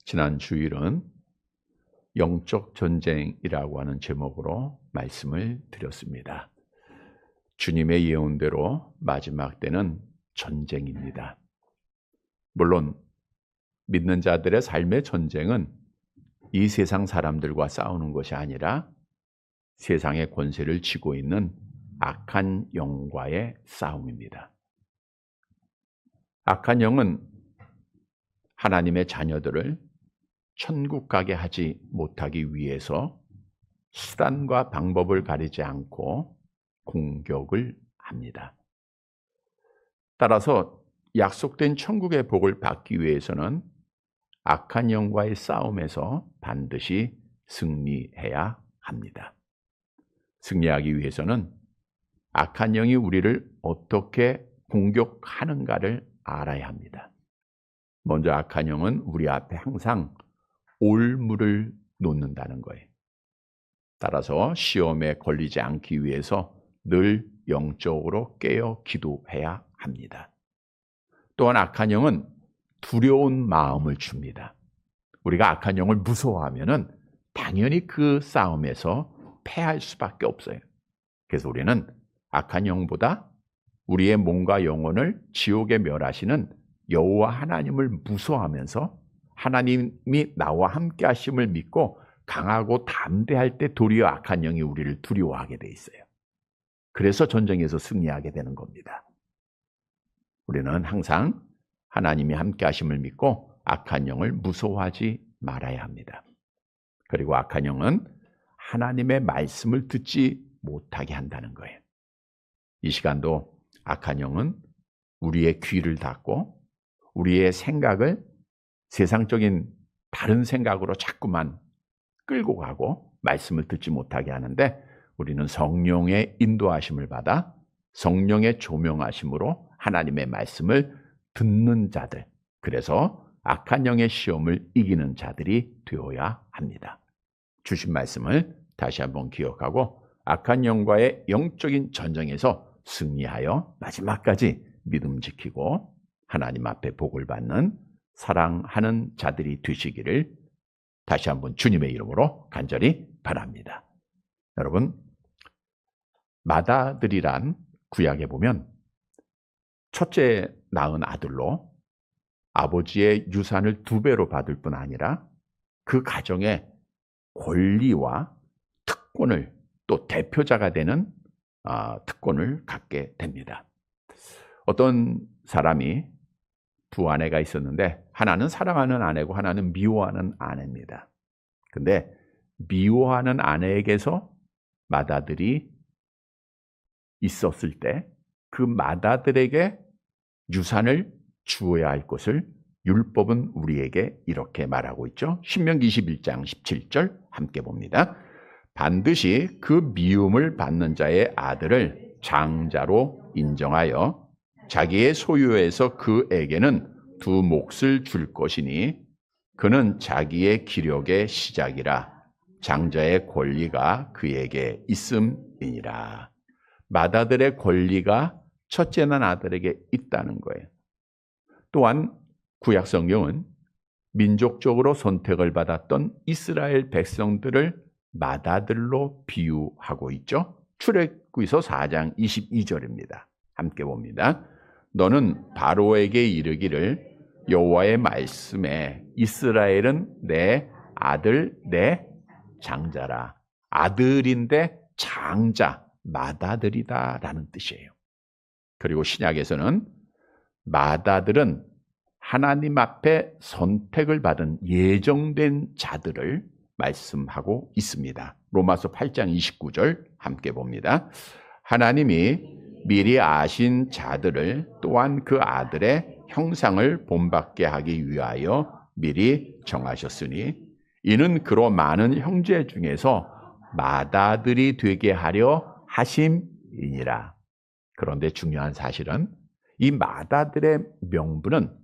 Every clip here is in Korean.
지난 주일은 영적 전쟁이라고 하는 제목으로 말씀을 드렸습니다. 주님의 예언대로 마지막 때는 전쟁입니다. 물론 믿는 자들의 삶의 전쟁은 이 세상 사람들과 싸우는 것이 아니라 세상의 권세를 쥐고 있는 악한 영과의 싸움입니다. 악한 영은 하나님의 자녀들을 천국 가게 하지 못하기 위해서 수단과 방법을 가리지 않고 공격을 합니다. 따라서 약속된 천국의 복을 받기 위해서는 악한 영과의 싸움에서 반드시 승리해야 합니다. 승리하기 위해서는 악한 영이 우리를 어떻게 공격하는가를 알아야 합니다. 먼저 악한 영은 우리 앞에 항상 올무를 놓는다는 거예요. 따라서 시험에 걸리지 않기 위해서 늘 영적으로 깨어 기도해야 합니다. 또한 악한 영은 두려운 마음을 줍니다. 우리가 악한 영을 무서워하면은 당연히 그 싸움에서 패할 수밖에 없어요. 그래서 우리는 악한 영보다 우리의 몸과 영혼을 지옥에 멸하시는 여호와 하나님을 무서워하면서 하나님이 나와 함께 하심을 믿고 강하고 담대할 때 도리어 악한 영이 우리를 두려워하게 돼 있어요. 그래서 전쟁에서 승리하게 되는 겁니다. 우리는 항상 하나님이 함께 하심을 믿고 악한 영을 무서워하지 말아야 합니다. 그리고 악한 영은 하나님의 말씀을 듣지 못하게 한다는 거예요. 이 시간도 악한 영은 우리의 귀를 닫고 우리의 생각을 세상적인 다른 생각으로 자꾸만 끌고 가고 말씀을 듣지 못하게 하는데, 우리는 성령의 인도하심을 받아 성령의 조명하심으로 하나님의 말씀을 듣는 자들, 그래서 악한 영의 시험을 이기는 자들이 되어야 합니다. 주신 말씀을 다시 한번 기억하고 악한 영과의 영적인 전쟁에서 승리하여 마지막까지 믿음 지키고 하나님 앞에 복을 받는 사랑하는 자들이 되시기를 다시 한번 주님의 이름으로 간절히 바랍니다. 여러분, 맏아들이란 구약에 보면 첫째 낳은 아들로 아버지의 유산을 2배로 받을 뿐 아니라 그 가정의 권리와 특권을, 또 대표자가 되는 특권을 갖게 됩니다. 어떤 사람이 두 아내가 있었는데 하나는 사랑하는 아내고 하나는 미워하는 아내입니다. 근데 미워하는 아내에게서 맏아들이 있었을 때 그 맏아들에게 유산을 주어야 할 것을 율법은 우리에게 이렇게 말하고 있죠. 신명기 21장 17절 함께 봅니다. 반드시 그 미움을 받는 자의 아들을 장자로 인정하여 자기의 소유에서 그에게는 2 몫을 줄 것이니 그는 자기의 기력의 시작이라 장자의 권리가 그에게 있음이니라. 맏아들의 권리가 첫째 난 아들에게 있다는 거예요. 또한 구약 성경은 민족적으로 선택을 받았던 이스라엘 백성들을 맏아들로 비유하고 있죠. 출애굽기서 4장 22절입니다. 함께 봅니다. 너는 바로에게 이르기를 여호와의 말씀에 이스라엘은 내 아들 내 장자라. 아들인데 장자, 맏아들이다 라는 뜻이에요. 그리고 신약에서는 맏아들은 하나님 앞에 선택을 받은 예정된 자들을 말씀하고 있습니다. 로마서 8장 29절 함께 봅니다. 하나님이 미리 아신 자들을 또한 그 아들의 형상을 본받게 하기 위하여 미리 정하셨으니 이는 그로 많은 형제 중에서 맏아들이 되게 하려 하심이니라. 그런데 중요한 사실은 이 맏아들의 명분은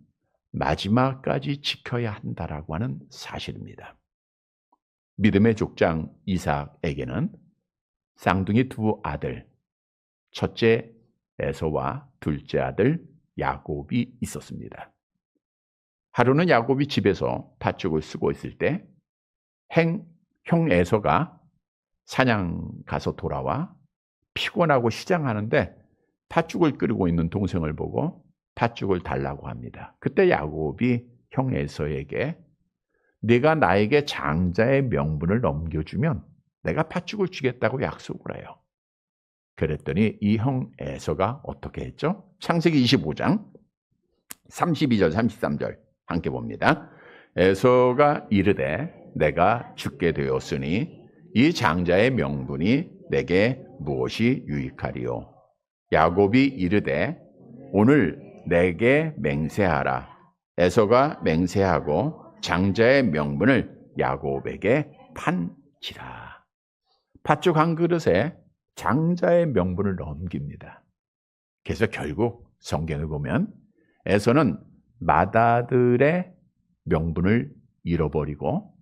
마지막까지 지켜야 한다라고 하는 사실입니다. 믿음의 족장 이삭에게는 쌍둥이 2 아들, 첫째 에서와 둘째 아들 야곱이 있었습니다. 하루는 야곱이 집에서 팥죽을 쓰고 있을 때 형 에서가 사냥 가서 돌아와 피곤하고 시장하는데 팥죽을 끓이고 있는 동생을 보고 팥죽을 달라고 합니다. 그때 야곱이 형 에서에게 네가 나에게 장자의 명분을 넘겨주면 내가 팥죽을 주겠다고 약속을 해요. 그랬더니 이 형 에서가 어떻게 했죠? 창세기 25장 32절 33절 함께 봅니다. 에서가 이르되 내가 죽게 되었으니 이 장자의 명분이 내게 무엇이 유익하리요? 야곱이 이르되 오늘 내게 맹세하라. 에서가 맹세하고 장자의 명분을 야곱에게 판지라. 팥죽 한 그릇에 장자의 명분을 넘깁니다. 그래서 결국 성경을 보면 에서는 맏아들의 명분을 잃어버리고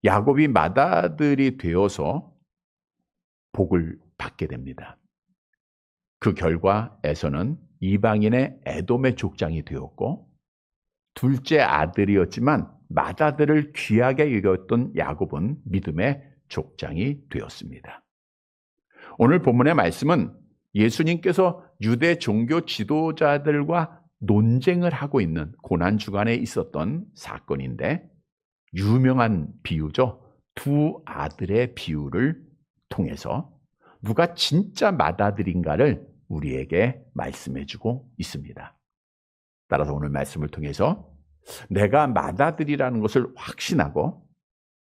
야곱이 맏아들이 되어서 복을 받게 됩니다. 그 결과 에서는 이방인의 에돔의 족장이 되었고 둘째 아들이었지만 맏아들을 귀하게 여겼던 야곱은 믿음의 족장이 되었습니다. 오늘 본문의 말씀은 예수님께서 유대 종교 지도자들과 논쟁을 하고 있는 고난주간에 있었던 사건인데 유명한 비유죠. 두 아들의 비유를 통해서 누가 진짜 맏아들인가를 우리에게 말씀해주고 있습니다. 따라서 오늘 말씀을 통해서 내가 맏아들이라는 것을 확신하고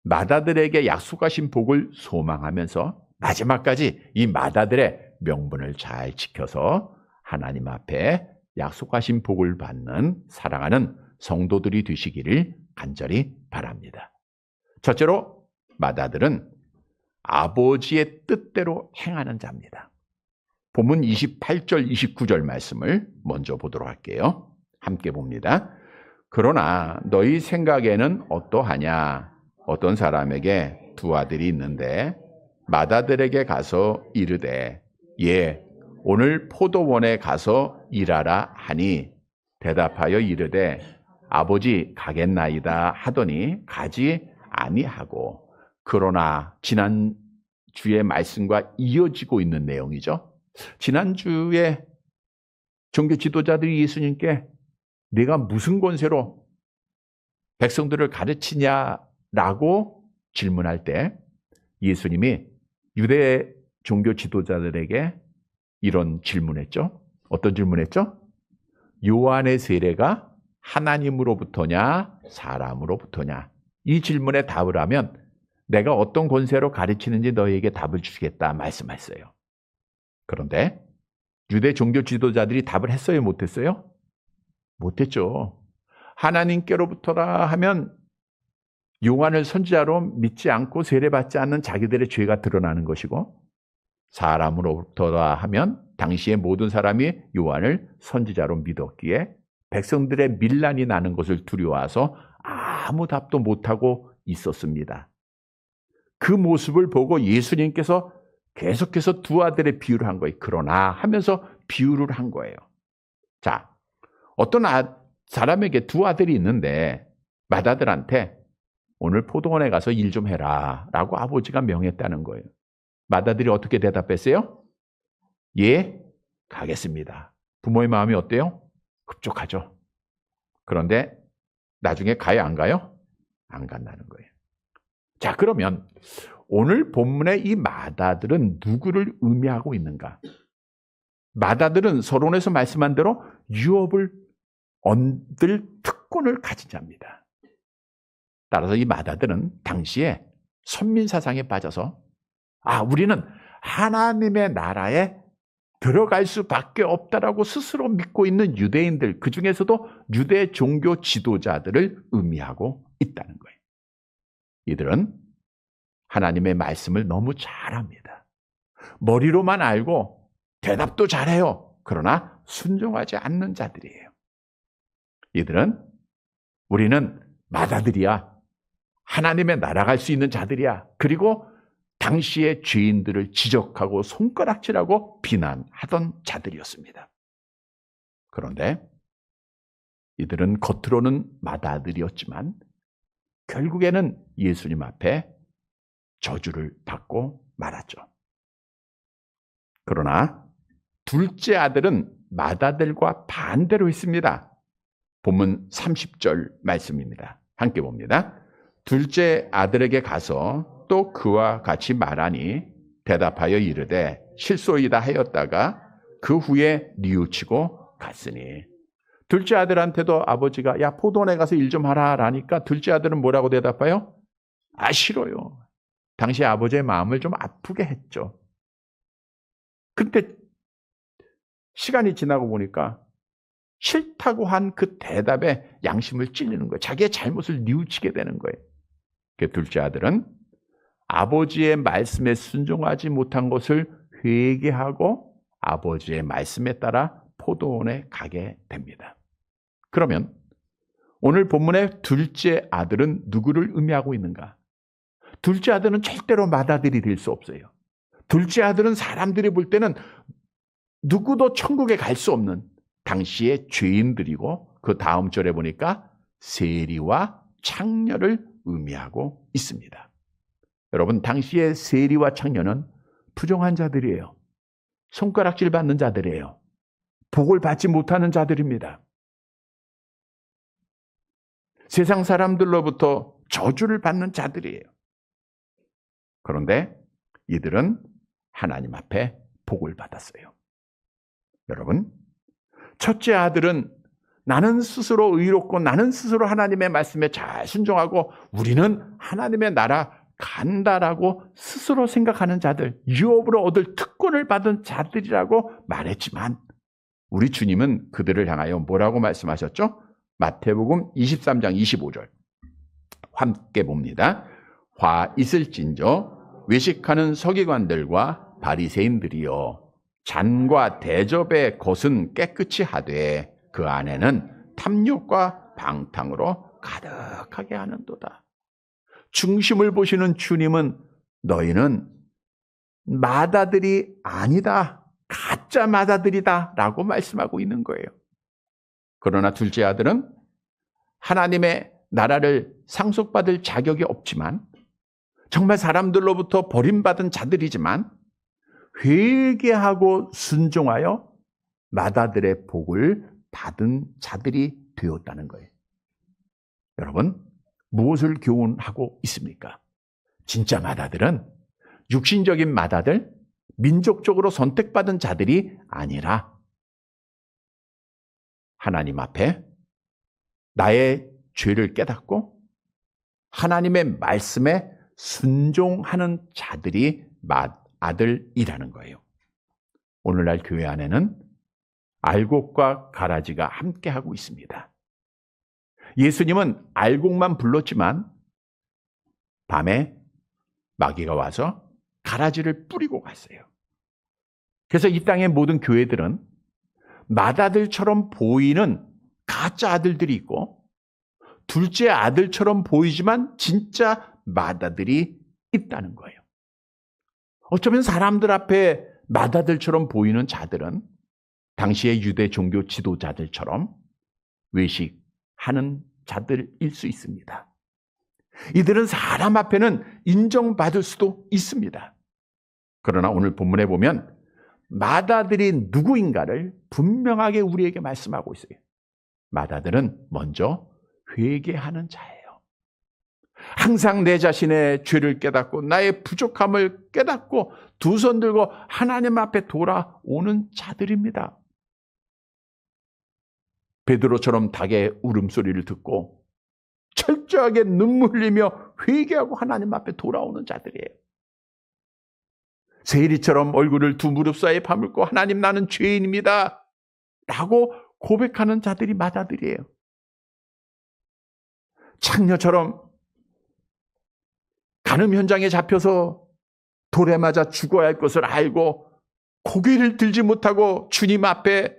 맏아들에게 약속하신 복을 소망하면서 마지막까지 이 맏아들의 명분을 잘 지켜서 하나님 앞에 약속하신 복을 받는 사랑하는 성도들이 되시기를 간절히 바랍니다. 첫째로 맏아들은 아버지의 뜻대로 행하는 자입니다. 본문 28절 29절 말씀을 먼저 보도록 할게요. 함께 봅니다. 그러나 너희 생각에는 어떠하냐? 어떤 사람에게 두 아들이 있는데 맏아들에게 가서 이르되 예 오늘 포도원에 가서 일하라 하니 대답하여 이르되 아버지 가겠나이다 하더니 가지 아니하고. 그러나 지난주의 말씀과 이어지고 있는 내용이죠. 지난주에 종교 지도자들이 예수님께 네가 무슨 권세로 백성들을 가르치냐라고 질문할 때 예수님이 유대 종교 지도자들에게 이런 질문했죠. 어떤 질문했죠? 요한의 세례가 하나님으로부터냐 사람으로부터냐? 이 질문에 답을 하면 내가 어떤 권세로 가르치는지 너희에게 답을 주시겠다 말씀했어요. 그런데 유대 종교 지도자들이 답을 했어요? 못했어요? 못했죠. 하나님께로부터라 하면 요한을 선지자로 믿지 않고 세례받지 않는 자기들의 죄가 드러나는 것이고 사람으로부터라 하면 당시의 모든 사람이 요한을 선지자로 믿었기에 백성들의 밀란이 나는 것을 두려워해서 아무 답도 못하고 있었습니다. 그 모습을 보고 예수님께서 계속해서 두 아들의 비유를 한 거예요. 그러나 하면서 비유를 한 거예요. 자, 어떤 사람에게 두 아들이 있는데 맏아들한테 오늘 포도원에 가서 일 좀 해라 라고 아버지가 명했다는 거예요. 맏아들이 어떻게 대답했어요? 예, 가겠습니다. 부모의 마음이 어때요? 흡족하죠. 그런데 나중에 가요, 안 가요? 안 간다는 거예요. 자, 그러면 오늘 본문의 이 맏아들은 누구를 의미하고 있는가? 맏아들은 서론에서 말씀한 대로 유업을 얻을 특권을 가진 자입니다. 따라서 이 맏아들은 당시에 선민사상에 빠져서 우리는 하나님의 나라에 들어갈 수밖에 없다라고 스스로 믿고 있는 유대인들, 그중에서도 유대 종교 지도자들을 의미하고 있다는 거예요. 이들은 하나님의 말씀을 너무 잘합니다. 머리로만 알고 대답도 잘해요. 그러나 순종하지 않는 자들이에요. 이들은 우리는 맏아들이야. 하나님의 나라 갈 수 있는 자들이야. 그리고 당시의 죄인들을 지적하고 손가락질하고 비난하던 자들이었습니다. 그런데 이들은 겉으로는 맏아들이었지만 결국에는 예수님 앞에 저주를 받고 말았죠. 그러나 둘째 아들은 맏아들과 반대로 했습니다. 본문 30절 말씀입니다. 함께 봅니다. 둘째 아들에게 가서 또 그와 같이 말하니 대답하여 이르되 실소이다 하였다가 그 후에 뉘우치고 갔으니. 둘째 아들한테도 아버지가 야 포도원에 가서 일 좀 하라 라니까 둘째 아들은 뭐라고 대답해요? 아 싫어요. 당시 아버지의 마음을 좀 아프게 했죠. 근데 시간이 지나고 보니까 싫다고 한 그 대답에 양심을 찔리는 거예요. 자기의 잘못을 뉘우치게 되는 거예요. 그 둘째 아들은 아버지의 말씀에 순종하지 못한 것을 회개하고 아버지의 말씀에 따라 포도원에 가게 됩니다. 그러면 오늘 본문의 둘째 아들은 누구를 의미하고 있는가? 둘째 아들은 절대로 맏아들이 될 수 없어요. 둘째 아들은 사람들이 볼 때는 누구도 천국에 갈 수 없는 당시의 죄인들이고 그 다음 절에 보니까 세리와 창녀를 의미하고 있습니다. 여러분, 당시의 세리와 창녀는 부정한 자들이에요. 손가락질 받는 자들이에요. 복을 받지 못하는 자들입니다. 세상 사람들로부터 저주를 받는 자들이에요. 그런데 이들은 하나님 앞에 복을 받았어요. 여러분, 첫째 아들은 나는 스스로 의롭고 나는 스스로 하나님의 말씀에 잘 순종하고 우리는 하나님의 나라 간다라고 스스로 생각하는 자들, 유업으로 얻을 특권을 받은 자들이라고 말했지만 우리 주님은 그들을 향하여 뭐라고 말씀하셨죠? 마태복음 23장 25절 함께 봅니다. 화 있을진저 외식하는 서기관들과 바리새인들이여 잔과 대접의 것은 깨끗이 하되 그 안에는 탐욕과 방탕으로 가득하게 하는도다. 중심을 보시는 주님은 너희는 맏아들이 아니다. 가짜 맏아들이다 라고 말씀하고 있는 거예요. 그러나 둘째 아들은 하나님의 나라를 상속받을 자격이 없지만 정말 사람들로부터 버림받은 자들이지만 회개하고 순종하여 맏아들의 복을 받은 자들이 되었다는 거예요. 여러분, 무엇을 교훈하고 있습니까? 진짜 맏아들은 육신적인 맏아들, 민족적으로 선택받은 자들이 아니라 하나님 앞에 나의 죄를 깨닫고 하나님의 말씀에 순종하는 자들이 맏아들이라는 거예요. 오늘날 교회 안에는 알곡과 가라지가 함께하고 있습니다. 예수님은 알곡만 불렀지만 밤에 마귀가 와서 가라지를 뿌리고 갔어요. 그래서 이 땅의 모든 교회들은 맏아들처럼 보이는 가짜 아들들이 있고 둘째 아들처럼 보이지만 진짜 맏아들이 있다는 거예요. 어쩌면 사람들 앞에 맏아들처럼 보이는 자들은 당시의 유대 종교 지도자들처럼 외식하는 자들일 수 있습니다. 이들은 사람 앞에는 인정받을 수도 있습니다. 그러나 오늘 본문에 보면 맏아들이 누구인가를 분명하게 우리에게 말씀하고 있어요. 맏아들은 먼저 회개하는 자예요. 항상 내 자신의 죄를 깨닫고 나의 부족함을 깨닫고 두 손 들고 하나님 앞에 돌아오는 자들입니다. 베드로처럼 닭의 울음소리를 듣고 철저하게 눈물 흘리며 회개하고 하나님 앞에 돌아오는 자들이에요. 세리처럼 얼굴을 두 무릎 사이에 파묻고 하나님 나는 죄인입니다 라고 고백하는 자들이 맏아들이에요. 창녀처럼 간음 현장에 잡혀서 돌에 맞아 죽어야 할 것을 알고 고개를 들지 못하고 주님 앞에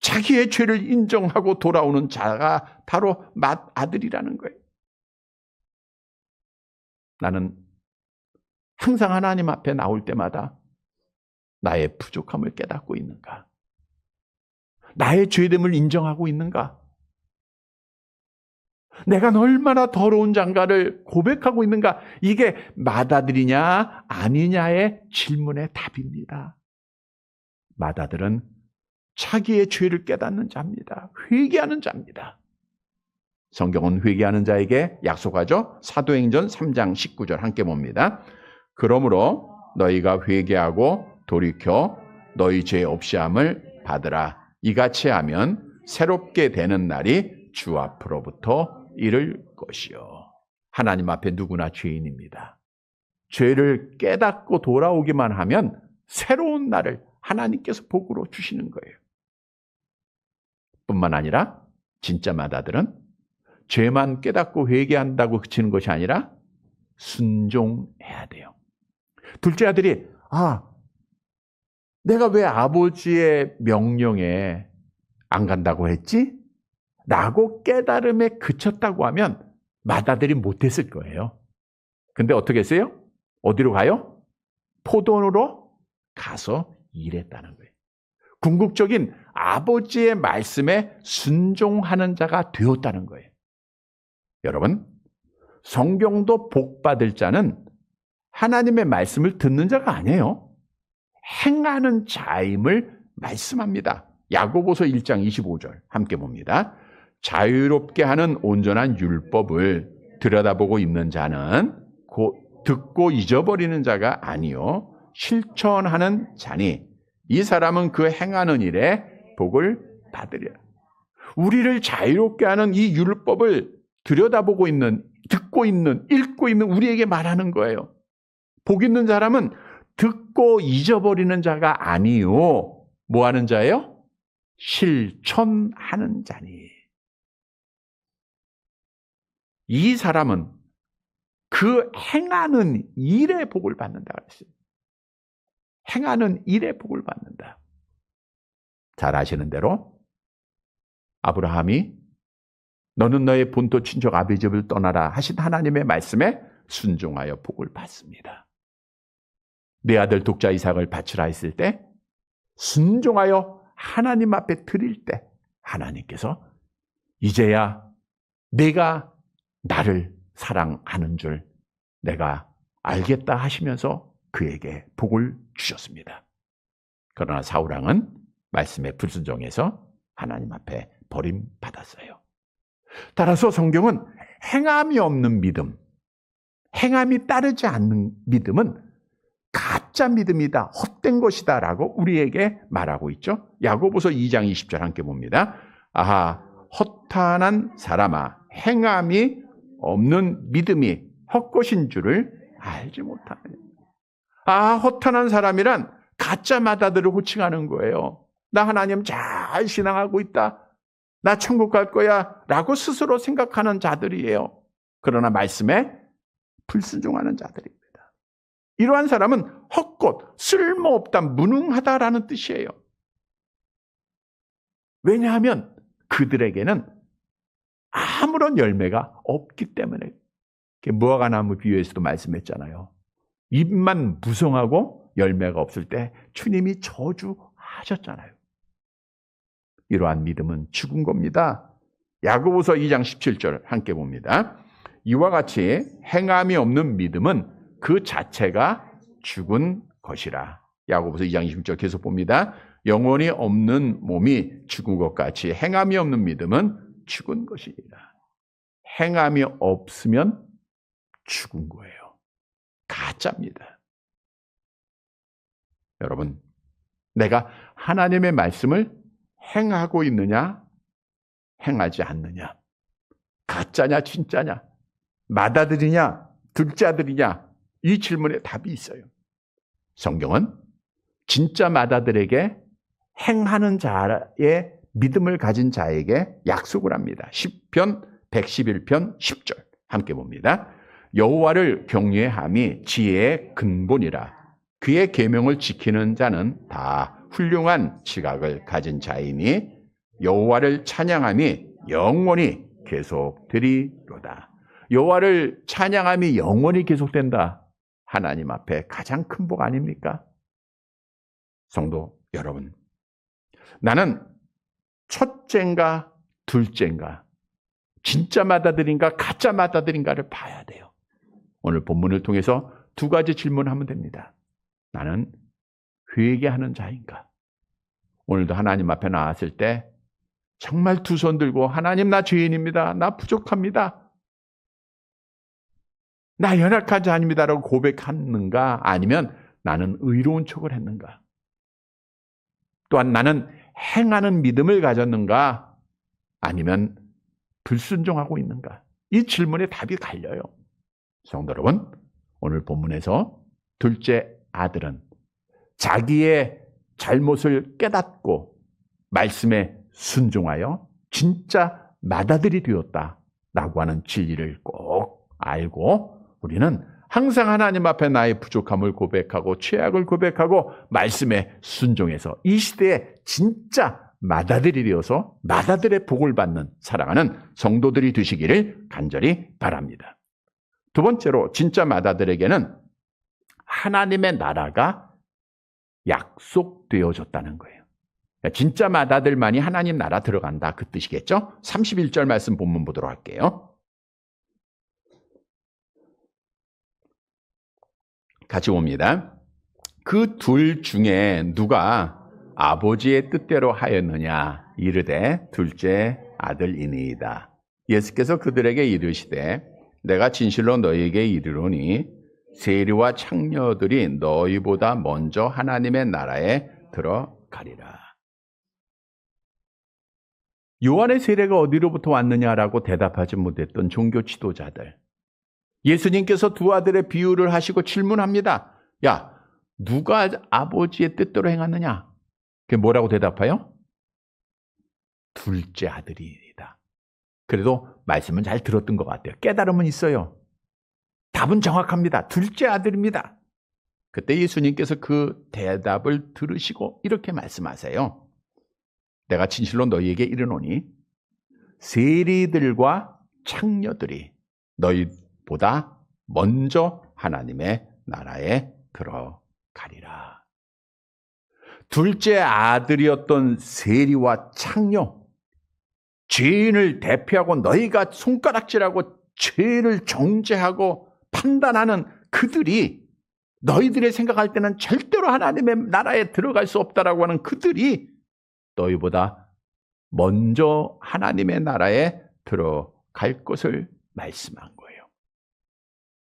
자기의 죄를 인정하고 돌아오는 자가 바로 맏아들이라는 거예요. 나는 항상 하나님 앞에 나올 때마다 나의 부족함을 깨닫고 있는가? 나의 죄됨을 인정하고 있는가? 내가 얼마나 더러운 자인가를 고백하고 있는가? 이게 맏아들이냐 아니냐의 질문의 답입니다. 맏아들은 자기의 죄를 깨닫는 자입니다. 회개하는 자입니다. 성경은 회개하는 자에게 약속하죠. 사도행전 3장 19절 함께 봅니다. 그러므로 너희가 회개하고 돌이켜 너희 죄 없이함을 받으라. 이같이 하면 새롭게 되는 날이 주 앞으로부터 이를 것이요. 하나님 앞에 누구나 죄인입니다. 죄를 깨닫고 돌아오기만 하면 새로운 날을 하나님께서 복으로 주시는 거예요. 뿐만 아니라 진짜 맏아들은 죄만 깨닫고 회개한다고 그치는 것이 아니라 순종해야 돼요. 둘째 아들이 내가 왜 아버지의 명령에 안 간다고 했지? 라고 깨달음에 그쳤다고 하면 맏아들이 못했을 거예요. 근데 어떻게 했어요? 어디로 가요? 포도원으로 가서 일했다는 거예요. 궁극적인 아버지의 말씀에 순종하는 자가 되었다는 거예요. 여러분, 성경도 복받을 자는 하나님의 말씀을 듣는 자가 아니에요. 행하는 자임을 말씀합니다. 야고보서 1장 25절 함께 봅니다. 자유롭게 하는 온전한 율법을 들여다보고 있는 자는 곧 듣고 잊어버리는 자가 아니요 실천하는 자니 이 사람은 그 행하는 일에 복을 받으리라. 우리를 자유롭게 하는 이 율법을 들여다보고 있는, 듣고 있는, 읽고 있는 우리에게 말하는 거예요. 복 있는 사람은 듣고 잊어버리는 자가 아니요 뭐 하는 자예요? 실천하는 자니. 이 사람은 그 행하는 일에 복을 받는다 그랬어요. 행하는 일에 복을 받는다. 잘 아시는 대로 아브라함이 너는 너의 본토 친족 아비 집을 떠나라 하신 하나님의 말씀에 순종하여 복을 받습니다. 내 아들 독자 이삭을 바치라 했을 때 순종하여 하나님 앞에 드릴 때 하나님께서 이제야 내가 나를 사랑하는 줄 내가 알겠다 하시면서 그에게 복을 주셨습니다. 그러나 사울왕은 말씀에 불순종해서 하나님 앞에 버림받았어요. 따라서 성경은 행함이 없는 믿음, 행함이 따르지 않는 믿음은 가짜 믿음이다, 헛된 것이다 라고 우리에게 말하고 있죠. 야고보서 2장 20절 함께 봅니다. 아하, 허탄한 사람아, 행함이 없는 믿음이 헛것인 줄을 알지 못하느냐. 허탄한 사람이란 가짜 맏아들을 호칭하는 거예요. 나 하나님 잘 신앙하고 있다. 나 천국 갈 거야 라고 스스로 생각하는 자들이에요. 그러나 말씀에 불순종하는 자들입니다. 이러한 사람은 헛것, 쓸모없다, 무능하다라는 뜻이에요. 왜냐하면 그들에게는 아무런 열매가 없기 때문에. 무화과나무 비유에서도 말씀했잖아요. 잎만 무성하고 열매가 없을 때 주님이 저주하셨잖아요. 이러한 믿음은 죽은 겁니다. 야고보서 2장 17절 함께 봅니다. 이와 같이 행함이 없는 믿음은 그 자체가 죽은 것이라. 야고보서 2장 20절 계속 봅니다. 영혼이 없는 몸이 죽은 것 같이 행함이 없는 믿음은 죽은 것이니라. 행함이 없으면 죽은 거예요. 가짜입니다. 여러분, 내가 하나님의 말씀을 행하고 있느냐, 행하지 않느냐, 가짜냐, 진짜냐, 맏아들이냐, 둘째 아들이냐, 이 질문에 답이 있어요. 성경은 진짜 맏아들에게 행하는 자의 믿음을 가진 자에게 약속을 합니다. 시편 111편 10절 함께 봅니다. 여호와를 경외함이 지혜의 근본이라. 그의 계명을 지키는 자는 다 훌륭한 지각을 가진 자이니 여호와를 찬양함이 영원히 계속되리로다. 여호와를 찬양함이 영원히 계속된다. 하나님 앞에 가장 큰 복 아닙니까? 성도 여러분, 나는 첫째인가 둘째인가 진짜 맏아들인가 가짜 맏아들인가를 봐야 돼요. 오늘 본문을 통해서 두 가지 질문하면 됩니다. 나는 회개하는 자인가? 오늘도 하나님 앞에 나왔을 때 정말 두 손 들고 하나님 나 죄인입니다. 나 부족합니다. 나 연약한 자입니다라고 고백하는가? 아니면 나는 의로운 척을 했는가? 또한 나는 행하는 믿음을 가졌는가? 아니면 불순종하고 있는가? 이 질문에 답이 갈려요. 성도 여러분, 오늘 본문에서 둘째 아들은 자기의 잘못을 깨닫고 말씀에 순종하여 진짜 맏아들이 되었다라고 하는 진리를 꼭 알고 우리는 항상 하나님 앞에 나의 부족함을 고백하고 죄악을 고백하고 말씀에 순종해서 이 시대에 진짜 맏아들이 되어서 맏아들의 복을 받는 사랑하는 성도들이 되시기를 간절히 바랍니다. 두 번째로 진짜 맏아들에게는 하나님의 나라가 약속되어졌다는 거예요. 진짜 맏아들만이 하나님 나라 들어간다 그 뜻이겠죠? 31절 말씀 본문 보도록 할게요. 같이 봅니다. 그 둘 중에 누가 아버지의 뜻대로 하였느냐 이르되 둘째 아들이니이다. 예수께서 그들에게 이르시되 내가 진실로 너희에게 이르노니 세리와 창녀들이 너희보다 먼저 하나님의 나라에 들어가리라. 요한의 세례가 어디로부터 왔느냐라고 대답하지 못했던 종교 지도자들. 예수님께서 두 아들의 비유를 하시고 질문합니다. 야, 누가 아버지의 뜻대로 행하느냐? 그게 뭐라고 대답해요? 둘째 아들이다. 그래도 말씀은 잘 들었던 것 같아요. 깨달음은 있어요. 답은 정확합니다. 둘째 아들입니다. 그때 예수님께서 그 대답을 들으시고 이렇게 말씀하세요. 내가 진실로 너희에게 이르노니 세리들과 창녀들이 너희보다 먼저 하나님의 나라에 들어가리라. 둘째 아들이었던 세리와 창녀, 죄인을 대표하고 너희가 손가락질하고 죄를 정죄하고 판단하는 그들이 너희들이 생각할 때는 절대로 하나님의 나라에 들어갈 수 없다라고 하는 그들이 너희보다 먼저 하나님의 나라에 들어갈 것을 말씀한 거예요.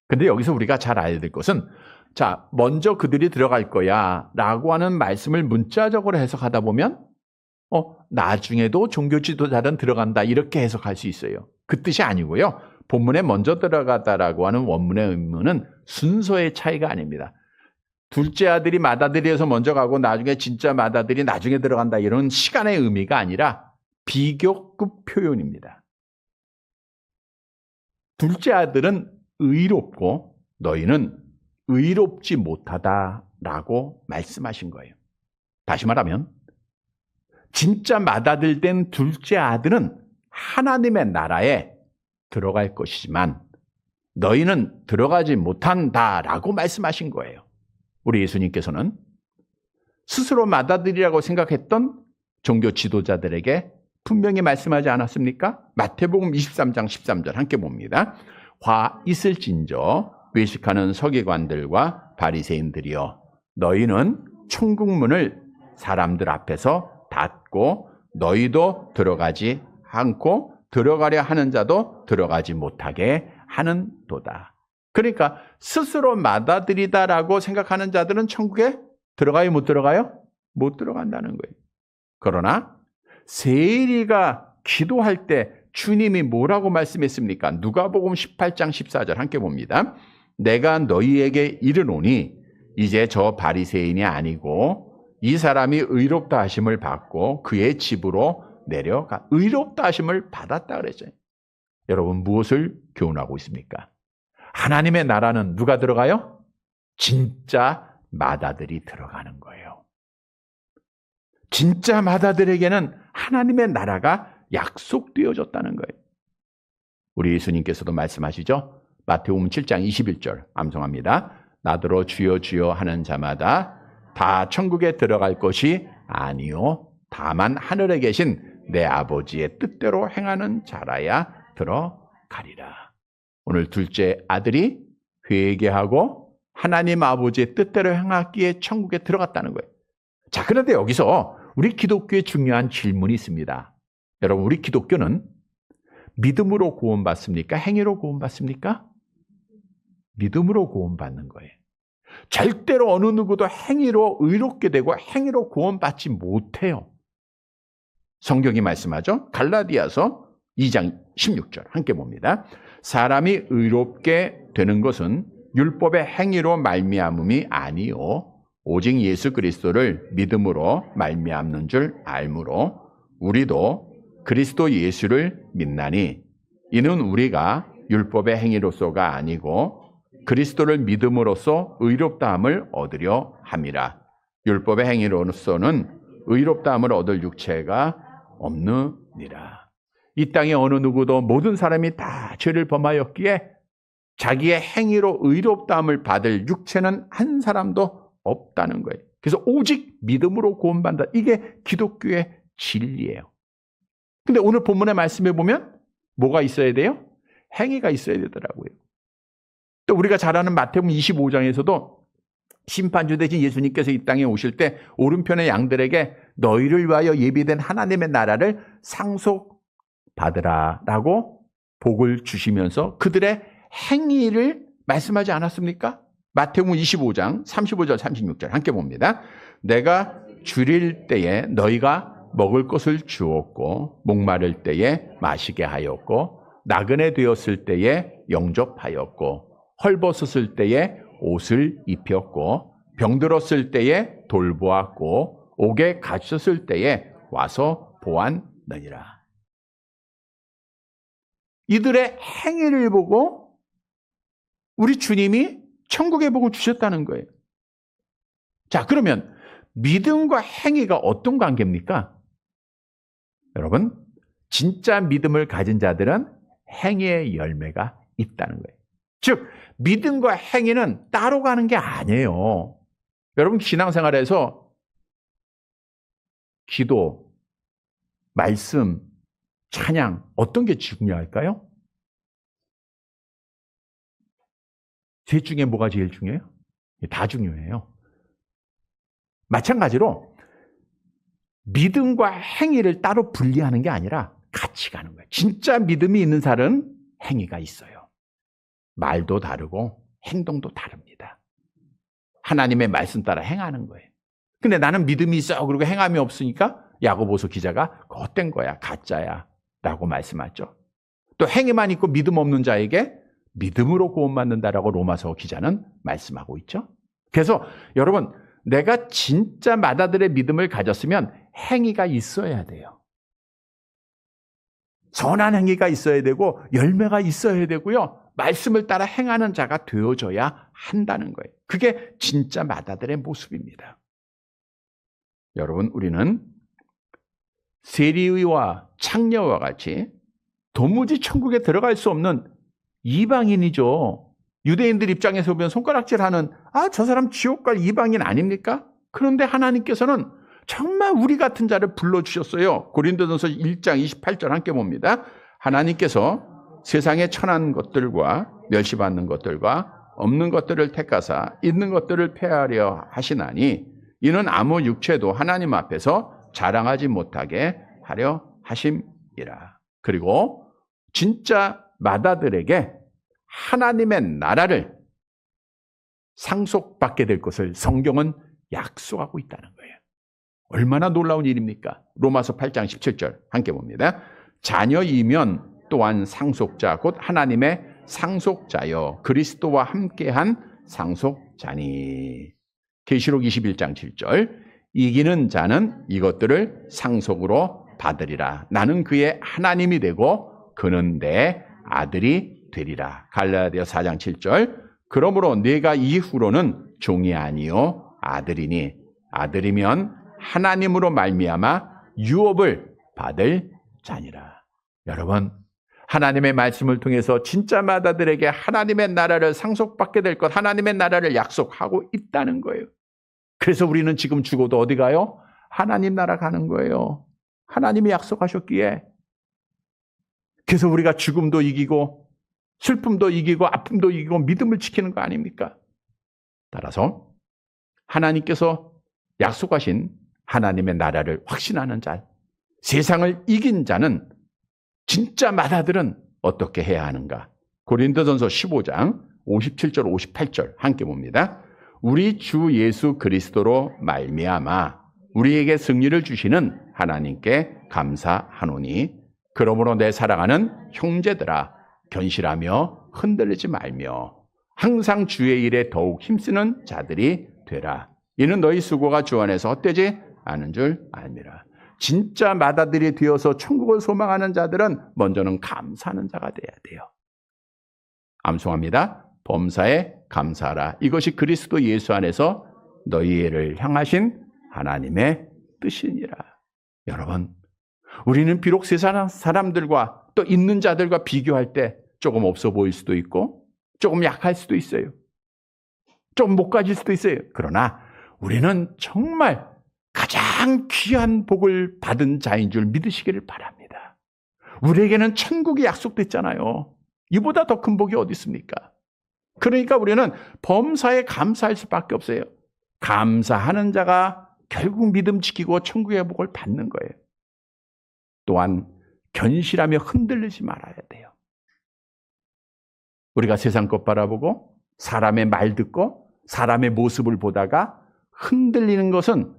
근데 여기서 우리가 잘 알아야 될 것은 자, 먼저 그들이 들어갈 거야 라고 하는 말씀을 문자적으로 해석하다 보면 나중에도 종교 지도자는 들어간다 이렇게 해석할 수 있어요. 그 뜻이 아니고요. 본문에 먼저 들어가다라고 하는 원문의 의미는 순서의 차이가 아닙니다. 둘째 아들이 맏아들이어서 먼저 가고 나중에 진짜 맏아들이 나중에 들어간다 이런 시간의 의미가 아니라 비교급 표현입니다. 둘째 아들은 의롭고 너희는 의롭지 못하다라고 말씀하신 거예요. 다시 말하면 진짜 맏아들 된 둘째 아들은 하나님의 나라에 들어갈 것이지만 너희는 들어가지 못한다라고 말씀하신 거예요. 우리 예수님께서는 스스로 맏아들이라고 생각했던 종교 지도자들에게 분명히 말씀하지 않았습니까? 마태복음 23장 13절 함께 봅니다. 화 있을진저 외식하는 서기관들과 바리새인들이여 너희는 천국문을 사람들 앞에서 닫고 너희도 들어가지 않고 들어가려 하는 자도 들어가지 못하게 하는도다. 그러니까 스스로 맏아들이다라고 생각하는 자들은 천국에 들어가요, 못 들어가요? 못 들어간다는 거예요. 그러나 세리가 기도할 때 주님이 뭐라고 말씀했습니까? 누가복음 18장 14절 함께 봅니다. 내가 너희에게 이르노니 이제 저 바리새인이 아니고 이 사람이 의롭다 하심을 받고 그의 집으로 내려가. 의롭다 하심을 받았다 그랬어요. 여러분 무엇을 교훈하고 있습니까? 하나님의 나라는 누가 들어가요? 진짜 맏아들이 들어가는 거예요. 진짜 맏아들에게는 하나님의 나라가 약속되어졌다는 거예요. 우리 예수님께서도 말씀하시죠. 마태복음 7장 21절 암송합니다. 나더러 주여 주여 하는 자마다 다 천국에 들어갈 것이 아니요 다만 하늘에 계신 내 아버지의 뜻대로 행하는 자라야 들어가리라. 오늘 둘째 아들이 회개하고 하나님 아버지의 뜻대로 행하기에 천국에 들어갔다는 거예요. 자, 그런데 여기서 우리 기독교에 중요한 질문이 있습니다. 여러분, 우리 기독교는 믿음으로 구원받습니까? 행위로 구원받습니까? 믿음으로 구원받는 거예요. 절대로 어느 누구도 행위로 의롭게 되고 행위로 구원받지 못해요. 성경이 말씀하죠. 갈라디아서 2장 16절 함께 봅니다. 사람이 의롭게 되는 것은 율법의 행위로 말미암음이 아니요 오직 예수 그리스도를 믿음으로 말미암는 줄 알므로 우리도 그리스도 예수를 믿나니 이는 우리가 율법의 행위로서가 아니고 그리스도를 믿음으로써 의롭다함을 얻으려 함이라. 율법의 행위로서는 의롭다함을 얻을 육체가 없느니라. 이 땅에 어느 누구도 모든 사람이 다 죄를 범하였기에 자기의 행위로 의롭다함을 받을 육체는 한 사람도 없다는 거예요. 그래서 오직 믿음으로 구원받는다. 이게 기독교의 진리예요. 근데 오늘 본문의 말씀에 보면 뭐가 있어야 돼요? 행위가 있어야 되더라고요. 또 우리가 잘 아는 마태복음 25장에서도 심판주 되신 예수님께서 이 땅에 오실 때 오른편의 양들에게 너희를 위하여 예비된 하나님의 나라를 상속받으라 라고 복을 주시면서 그들의 행위를 말씀하지 않았습니까? 마태복음 25장 35절 36절 함께 봅니다. 내가 줄일 때에 너희가 먹을 것을 주었고 목마를 때에 마시게 하였고 나그네 되었을 때에 영접하였고 헐벗었을 때에 옷을 입혔고 병들었을 때에 돌보았고 옥에 갇혔을 때에 와서 보았느니라. 이들의 행위를 보고 우리 주님이 천국의 복을 주셨다는 거예요. 자, 그러면 믿음과 행위가 어떤 관계입니까? 여러분, 진짜 믿음을 가진 자들은 행위의 열매가 있다는 거예요. 즉, 믿음과 행위는 따로 가는 게 아니에요. 여러분, 신앙생활에서 기도, 말씀, 찬양, 어떤 게 중요할까요? 셋 중에 뭐가 제일 중요해요? 다 중요해요. 마찬가지로 믿음과 행위를 따로 분리하는 게 아니라 같이 가는 거예요. 진짜 믿음이 있는 사람은 행위가 있어요. 말도 다르고 행동도 다릅니다. 하나님의 말씀 따라 행하는 거예요. 근데 나는 믿음이 있어 그리고 행함이 없으니까 야고보서 기자가 헛된 거야, 가짜야 라고 말씀하죠. 또 행위만 있고 믿음 없는 자에게 믿음으로 구원받는다라고 로마서 기자는 말씀하고 있죠. 그래서 여러분, 내가 진짜 맏아들의 믿음을 가졌으면 행위가 있어야 돼요. 선한 행위가 있어야 되고 열매가 있어야 되고요. 말씀을 따라 행하는 자가 되어져야 한다는 거예요. 그게 진짜 맏아들의 모습입니다. 여러분, 우리는 세리와 창녀와 같이 도무지 천국에 들어갈 수 없는 이방인이죠. 유대인들 입장에서 보면 손가락질하는 저 사람 지옥 갈 이방인 아닙니까? 그런데 하나님께서는 정말 우리 같은 자를 불러주셨어요. 고린도전서 1장 28절 함께 봅니다. 하나님께서 세상에 천한 것들과 멸시받는 것들과 없는 것들을 택하사 있는 것들을 폐하려 하시나니 이는 아무 육체도 하나님 앞에서 자랑하지 못하게 하려 하심이라. 그리고 진짜 맏아들에게 하나님의 나라를 상속받게 될 것을 성경은 약속하고 있다는 거예요. 얼마나 놀라운 일입니까? 로마서 8장 17절 함께 봅니다. 자녀이면 또한 상속자 곧 하나님의 상속자여 그리스도와 함께한 상속자니. 계시록 21장 7절 이기는 자는 이것들을 상속으로 받으리라. 나는 그의 하나님이 되고 그는 내 아들이 되리라. 갈라디아 4장 7절 그러므로 내가 이후로는 종이 아니요 아들이니 아들이면 하나님으로 말미암아 유업을 받을 자니라. 여러분, 하나님의 말씀을 통해서 진짜 맏아들에게 하나님의 나라를 상속받게 될 것, 하나님의 나라를 약속하고 있다는 거예요. 그래서 우리는 지금 죽어도 어디 가요? 하나님 나라 가는 거예요. 하나님이 약속하셨기에. 그래서 우리가 죽음도 이기고 슬픔도 이기고 아픔도 이기고 믿음을 지키는 거 아닙니까? 따라서 하나님께서 약속하신 하나님의 나라를 확신하는 자, 세상을 이긴 자는 진짜 맏아들은 어떻게 해야 하는가? 고린도전서 15장 57절 58절 함께 봅니다. 우리 주 예수 그리스도로 말미암아 우리에게 승리를 주시는 하나님께 감사하노니 그러므로 내 사랑하는 형제들아 견실하며 흔들리지 말며 항상 주의 일에 더욱 힘쓰는 자들이 되라. 이는 너희 수고가 주 안에서 헛되지 않은 줄 알미라. 진짜 맏아들이 되어서 천국을 소망하는 자들은 먼저는 감사하는 자가 돼야 돼요. 암송합니다. 범사에 감사하라. 이것이 그리스도 예수 안에서 너희를 향하신 하나님의 뜻이니라. 여러분, 우리는 비록 세상 사람들과 또 있는 자들과 비교할 때 조금 없어 보일 수도 있고 조금 약할 수도 있어요. 좀 못 가질 수도 있어요. 그러나 우리는 정말 가장 귀한 복을 받은 자인 줄 믿으시기를 바랍니다. 우리에게는 천국이 약속됐잖아요. 이보다 더 큰 복이 어디 있습니까? 그러니까 우리는 범사에 감사할 수밖에 없어요. 감사하는 자가 결국 믿음 지키고 천국의 복을 받는 거예요. 또한 견실하며 흔들리지 말아야 돼요. 우리가 세상 것 바라보고 사람의 말 듣고 사람의 모습을 보다가 흔들리는 것은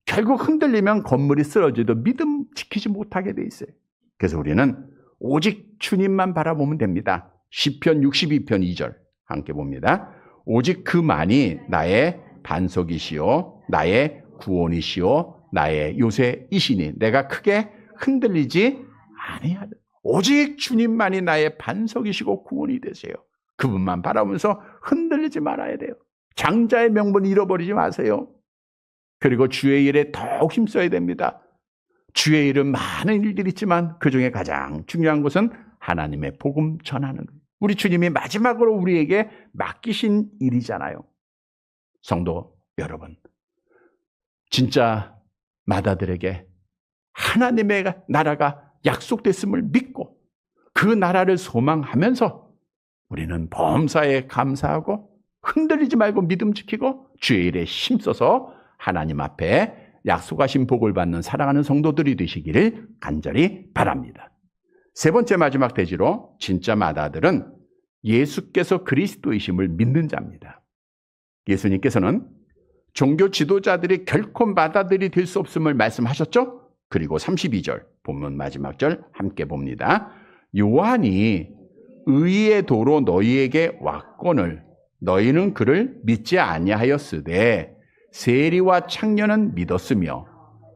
결국 흔들리면 건물이 쓰러져도 믿음 지키지 못하게 돼 있어요. 그래서 우리는 오직 주님만 바라보면 됩니다. 시편 62편 2절 함께 봅니다. 오직 그만이 나의 반석이시오 나의 구원이시오 나의 요새이시니 내가 크게 흔들리지 아니하리. 오직 주님만이 나의 반석이시고 구원이 되세요. 그분만 바라보면서 흔들리지 말아야 돼요. 장자의 명분 잃어버리지 마세요. 그리고 주의 일에 더욱 힘써야 됩니다. 주의 일은 많은 일들이 있지만 그중에 가장 중요한 것은 하나님의 복음 전하는 거예요. 우리 주님이 마지막으로 우리에게 맡기신 일이잖아요. 성도 여러분, 진짜 맏아들에게 하나님의 나라가 약속됐음을 믿고 그 나라를 소망하면서 우리는 범사에 감사하고 흔들리지 말고 믿음 지키고 주의 일에 힘써서 하나님 앞에 약속하신 복을 받는 사랑하는 성도들이 되시기를 간절히 바랍니다. 세 번째 마지막 대지로 진짜 맏아들은 예수께서 그리스도이심을 믿는 자입니다. 예수님께서는 종교 지도자들이 결코 맏아들이 될 수 없음을 말씀하셨죠? 그리고 32절 본문 마지막 절 함께 봅니다. 요한이 의의 도로 너희에게 왔거늘 너희는 그를 믿지 아니하였으되 세리와 창녀는 믿었으며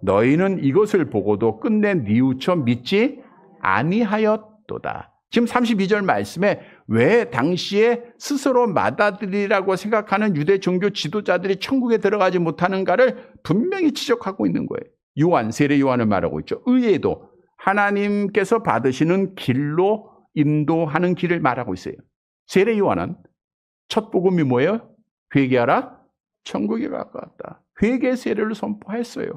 너희는 이것을 보고도 끝내 뉘우쳐 믿지 아니하였도다. 지금 32절 말씀에 왜 당시에 스스로 맏아들이라고 생각하는 유대 종교 지도자들이 천국에 들어가지 못하는가를 분명히 지적하고 있는 거예요. 요한, 세례 요한을 말하고 있죠. 의에도 하나님께서 받으시는 길로 인도하는 길을 말하고 있어요. 세례 요한은 첫 복음이 뭐예요? 회개하라, 천국이 가까웠다. 회개 세례를 선포했어요.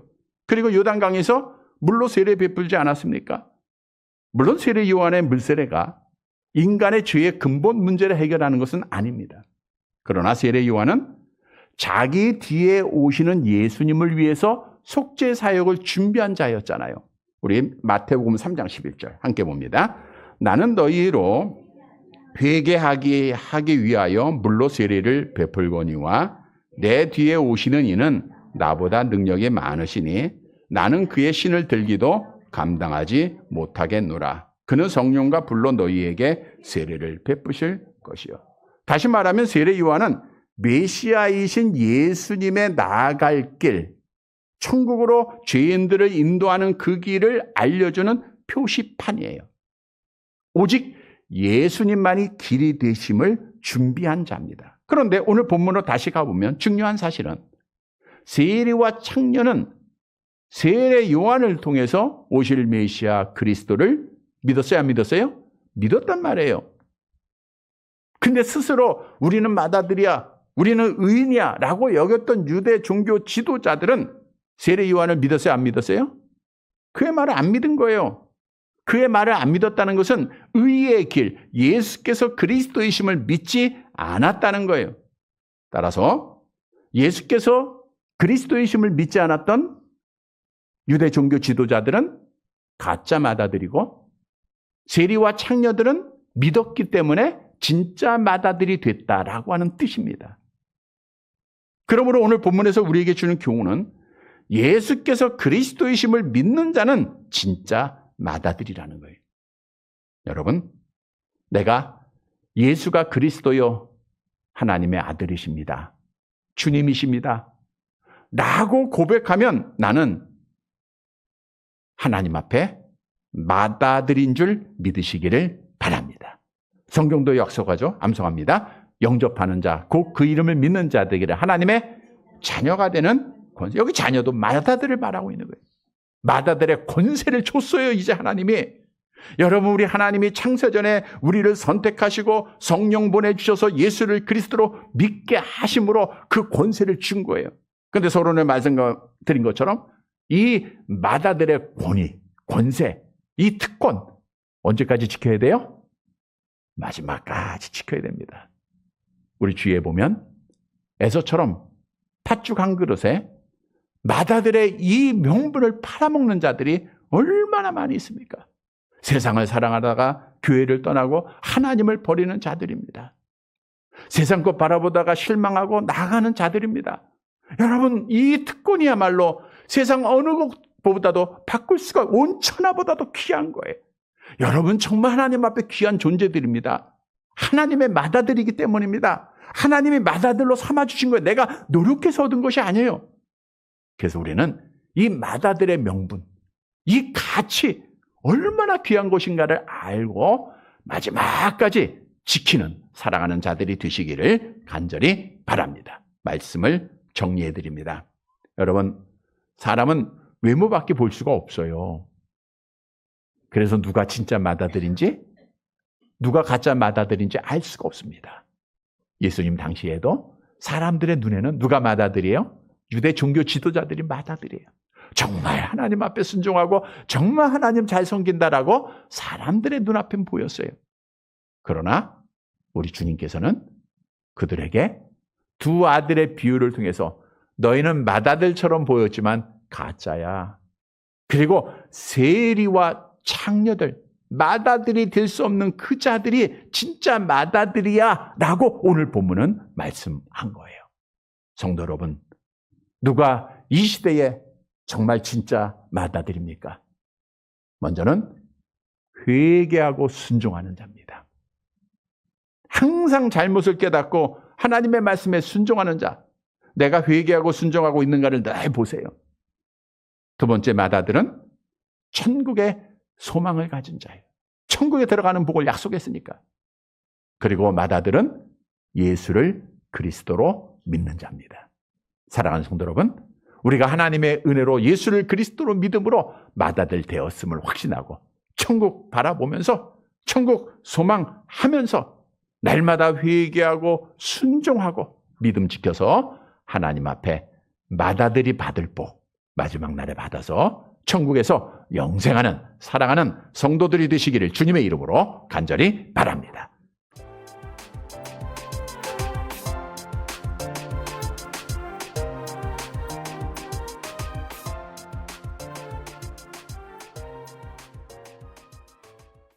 그리고 요단강에서 물로 세례 베풀지 않았습니까? 물론 세례 요한의 물세례가 인간의 죄의 근본 문제를 해결하는 것은 아닙니다. 그러나 세례 요한은 자기 뒤에 오시는 예수님을 위해서 속죄 사역을 준비한 자였잖아요. 우리 마태복음 3장 11절 함께 봅니다. 나는 너희로 회개하게 하기 위하여 물로 세례를 베풀거니와 내 뒤에 오시는 이는 나보다 능력이 많으시니 나는 그의 신을 들기도 감당하지 못하겠노라. 그는 성령과 불로 너희에게 세례를 베푸실 것이요. 다시 말하면 세례 요한은 메시아이신 예수님의 나아갈 길, 천국으로 죄인들을 인도하는 그 길을 알려주는 표시판이에요. 오직 예수님만이 길이 되심을 준비한 자입니다. 그런데 오늘 본문으로 다시 가보면 중요한 사실은 세리와 창녀는 세례 요한을 통해서 오실 메시아 그리스도를 믿었어요? 안 믿었어요? 믿었단 말이에요. 근데 스스로 우리는 맏아들이야, 우리는 의인이야 라고 여겼던 유대 종교 지도자들은 세례 요한을 믿었어요? 안 믿었어요? 그의 말을 안 믿은 거예요. 그의 말을 안 믿었다는 것은 의의 길, 예수께서 그리스도이심을 믿지 않았다는 거예요. 따라서 예수께서 그리스도이심을 믿지 않았던 유대 종교 지도자들은 가짜 맏아들이고, 세리와 창녀들은 믿었기 때문에 진짜 맏아들이 됐다라고 하는 뜻입니다. 그러므로 오늘 본문에서 우리에게 주는 교훈은 예수께서 그리스도이심을 믿는 자는 진짜 맏아들이라는 거예요. 여러분, 내가 예수가 그리스도요 하나님의 아들이십니다, 주님이십니다 라고 고백하면 나는 하나님 앞에 맏아들인 줄 믿으시기를 바랍니다. 성경도 약속하죠. 암송합니다. 영접하는 자, 곧 그 이름을 믿는 자들에게 하나님의 자녀가 되는 권세. 여기 자녀도 맏아들을 말하고 있는 거예요. 맏아들의 권세를 줬어요, 이제 하나님이. 여러분, 우리 하나님이 창세전에 우리를 선택하시고 성령 보내주셔서 예수를 그리스도로 믿게 하심으로 그 권세를 준 거예요. 그런데 서론에 말씀드린 것처럼 이 맏아들의 권위, 권세, 이 특권 언제까지 지켜야 돼요? 마지막까지 지켜야 됩니다. 우리 주위에 보면 에서처럼 팥죽 한 그릇에 맏아들의 이 명분을 팔아먹는 자들이 얼마나 많이 있습니까? 세상을 사랑하다가 교회를 떠나고 하나님을 버리는 자들입니다. 세상 것 바라보다가 실망하고 나가는 자들입니다. 여러분, 이 특권이야말로 세상 어느 것보다도 바꿀 수가, 온 천하보다도 귀한 거예요. 여러분, 정말 하나님 앞에 귀한 존재들입니다. 하나님의 맏아들이기 때문입니다. 하나님이 맏아들로 삼아주신 거예요. 내가 노력해서 얻은 것이 아니에요. 그래서 우리는 이 맏아들의 명분, 이 가치, 얼마나 귀한 것인가를 알고 마지막까지 지키는, 사랑하는 자들이 되시기를 간절히 바랍니다. 말씀을 정리해 드립니다. 여러분, 사람은 외모밖에 볼 수가 없어요. 그래서 누가 진짜 맏아들인지, 누가 가짜 맏아들인지 알 수가 없습니다. 예수님 당시에도 사람들의 눈에는 누가 맏아들이에요? 유대 종교 지도자들이 맏아들이에요. 정말 하나님 앞에 순종하고 정말 하나님 잘 섬긴다라고 사람들의 눈앞엔 보였어요. 그러나 우리 주님께서는 그들에게 두 아들의 비유를 통해서 너희는 맏아들처럼 보였지만 가짜야. 그리고 세리와 창녀들, 맏아들이 될 수 없는 그 자들이 진짜 맏아들이야 라고 오늘 본문은 말씀한 거예요. 성도 여러분, 누가 이 시대에 정말 진짜 맏아들입니까? 먼저는 회개하고 순종하는 자입니다. 항상 잘못을 깨닫고 하나님의 말씀에 순종하는 자, 내가 회개하고 순종하고 있는가를 늘 보세요. 두 번째 맏아들은 천국의 소망을 가진 자예요. 천국에 들어가는 복을 약속했으니까. 그리고 맏아들은 예수를 그리스도로 믿는 자입니다. 사랑하는 성도 여러분, 우리가 하나님의 은혜로 예수를 그리스도로 믿음으로 맏아들 되었음을 확신하고 천국 바라보면서 천국 소망하면서 날마다 회개하고 순종하고 믿음 지켜서 하나님 앞에 맏아들이 받을 복 마지막 날에 받아서 천국에서 영생하는, 사랑하는 성도들이 되시기를 주님의 이름으로 간절히 바랍니다.